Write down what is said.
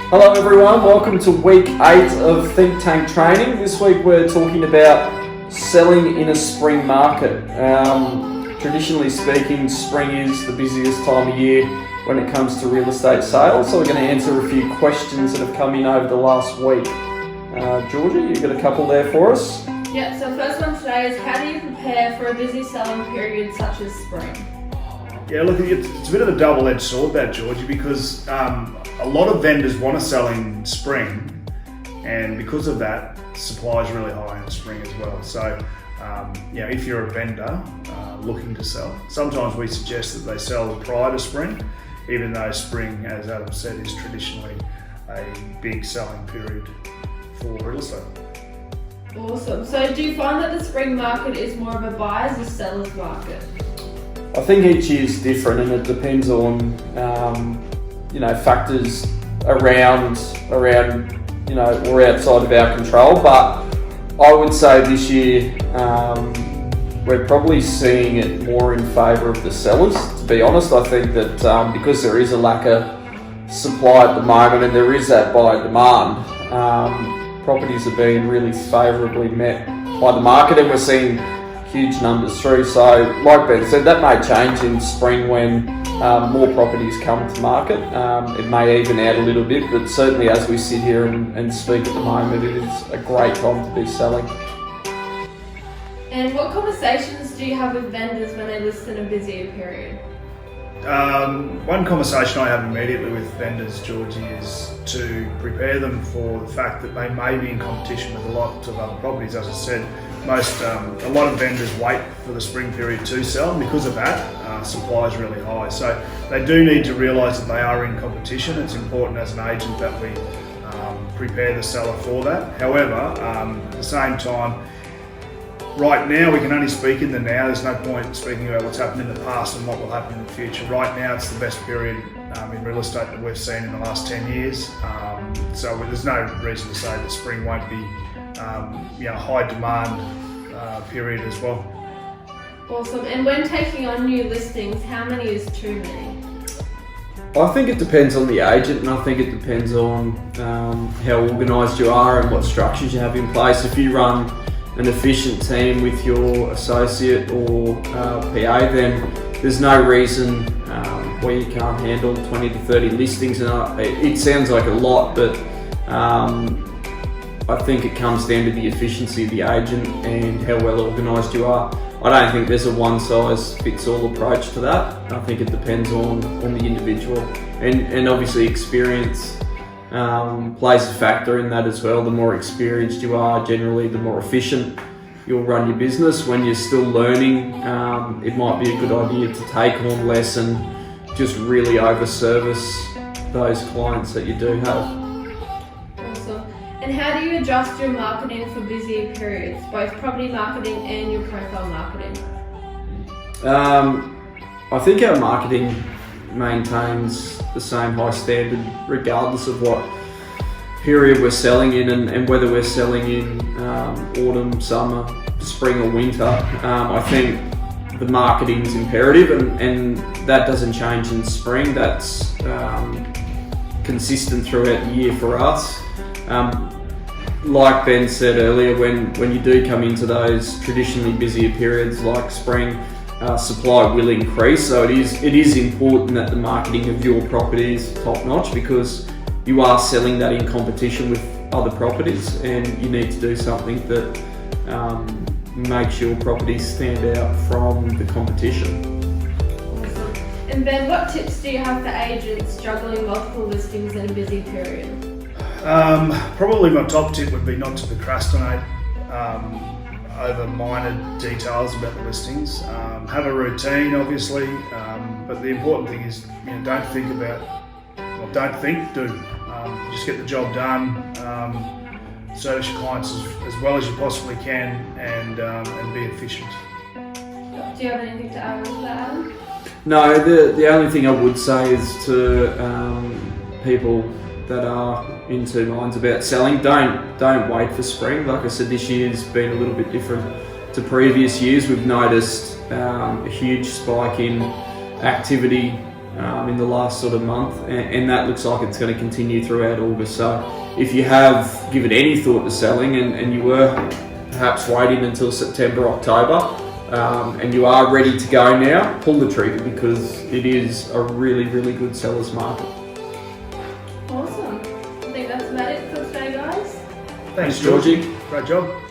Hello everyone, welcome to week 8 of Think Tank Training. This week we're talking about selling in a spring market. Traditionally speaking, spring is the busiest time of year when it comes to real estate sales, so we're going to answer a few questions that have come in over the last week. Georgia, you've got a couple there for us? Yeah, so first one today is how do you prepare for a busy selling period such as spring? Yeah, look, it's a bit of a double-edged sword that, Georgie, because a lot of vendors want to sell in spring, and because of that, supply is really high in the spring as well. So, if you're a vendor looking to sell, sometimes we suggest that they sell prior to spring, even though spring, as Adam said, is traditionally a big selling period for real estate. Awesome. So do you find that the spring market is more of a buyer's or seller's market? I think each year is different, and it depends on factors around or outside of our control. But I would say this year we're probably seeing it more in favour of the sellers. To be honest, I think that because there is a lack of supply at the moment and there is that buyer demand, properties are being really favourably met by the market, and we're seeing huge numbers through. So like Ben said, that may change in spring when more properties come to market. It may even out a little bit, but certainly as we sit here and speak at the moment, it is a great time to be selling. And what conversations do you have with vendors when they list in a busier period? One conversation I have immediately with vendors, Georgie, is to prepare them for the fact that they may be in competition with a lot of other properties. As I said, a lot of vendors wait for the spring period to sell, and because of that, supply is really high. So they do need to realise that they are in competition. It's important as an agent that we prepare the seller for that. However, at the same time, right now we can only speak in the now. There's no point speaking about what's happened in the past and what will happen in the future. Right now it's the best period in real estate that we've seen in the last 10 years. So there's no reason to say that spring won't be high demand period as well. Awesome. And when taking on new listings, how many is too many? I think it depends on the agent, and I think it depends on how organised you are and what structures you have in place. If you run an efficient team with your associate or PA, then there's no reason where you can't handle 20 to 30 listings. And it sounds like a lot, but I think it comes down to the efficiency of the agent and how well organised you are. I don't think there's a one-size-fits-all approach to that. I think it depends on the individual, and obviously experience plays a factor in that as well. The more experienced you are, generally the more efficient you'll run your business. When you're still learning, it might be a good idea to take on less and just really overservice those clients that you do have. Awesome. And how do you adjust your marketing for busier periods, both property marketing and your profile marketing? I think our marketing maintains the same high standard regardless of what period we're selling in, and whether we're selling in autumn, summer, spring or winter. I think the marketing is imperative, and that doesn't change in spring. That's consistent throughout the year for us. Like Ben said earlier, when you do come into those traditionally busier periods like spring, supply will increase. So it is important that the marketing of your property is top notch, because you are selling that in competition with other properties, and you need to do something that makes your property stand out from the competition. Awesome. And Ben, what tips do you have for agents juggling multiple listings in a busy period? Probably my top tip would be not to procrastinate over minor details about the listings. Have a routine, obviously, but the important thing is, don't think about, don't think, do. Just get the job done, service your clients as well as you possibly can, and be efficient. Do you have anything to add on to that, Adam? No, the only thing I would say is to people that are in two minds about selling, don't wait for spring. Like I said, this year's been a little bit different to previous years. We've noticed a huge spike in activity in the last sort of month, and that looks like it's going to continue throughout August. So if you have given any thought to selling and you were perhaps waiting until September, October, and you are ready to go now, pull the trigger, because it is a really, really good seller's market. Awesome. I think that's about it for today, guys. Thanks, Georgie. Great job.